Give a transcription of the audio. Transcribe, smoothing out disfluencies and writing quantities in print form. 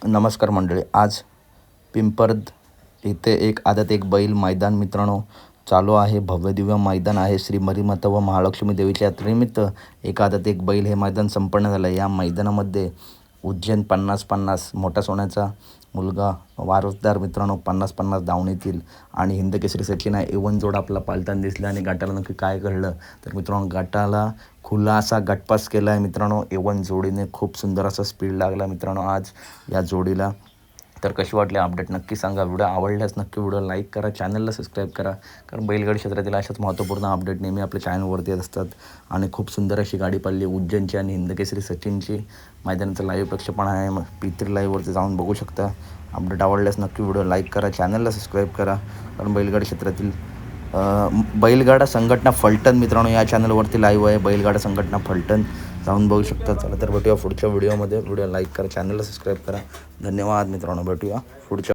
नमस्कार मंडळी, आज पिंपरद इथे एक आदत एक बैल मैदान मित्रांनो चालू आहे. भव्य दिव्य मैदान आहे. श्री मरीमाता व महालक्ष्मी देवीच्या यात्रेनिमित्त एक आदत एक बैल हे मैदान संपन्न झालं. या मैदानामध्ये उज्जैन 50-50 मोठा सोन्याचा मुलगा वारसदार मित्रांनो 50-50 धावणीतील आणि हिंदकेसरी सचिन आहे एवन जोड आपला पालताना दिसला. आणि गटाला नक्की काय घडलं तर मित्रांनो गटाला खुला असा गटपास केला आहे मित्रांनो. एवन जोडीने खूप सुंदर असा स्पीड लागला मित्रांनो आज या जोडीला. तर कशी वाटली अपडेट नक्की सांगा. व्हिडिओ आवडल्यास नक्की व्हिडिओ लाईक करा, चॅनलला सबस्क्राईब करा, कारण बैलगाडी क्षेत्रातील अशाच महत्त्वपूर्ण अपडेट नेहमी आपल्या चॅनलवरती येत असतात. आणि खूप सुंदर अशी गाडी पडली उज्जैनची आणि हिंदकेसरी सचिनची. मैदानाचं लाईव्ह प्रक्षेपण आहे, मग P3 लाईव्हवरती जाऊन बघू शकता. अपडेट आवडल्यास नक्की व्हिडिओ लाईक करा, चॅनलला सबस्क्राईब करा, कारण बैलगाडी क्षेत्रातील बैलगाडा संघटना फलटण मित्रांनो या चॅनलवरती लाईव्ह आहे. बैलगाडा संघटना फलटण जाऊन बघू शकता. चला तर भेटूया पुढच्या व्हिडिओमध्ये. व्हिडिओ लाईक करा, चॅनलला सबस्क्राईब करा. धन्यवाद मित्रांनो, भेटूया पुढच्या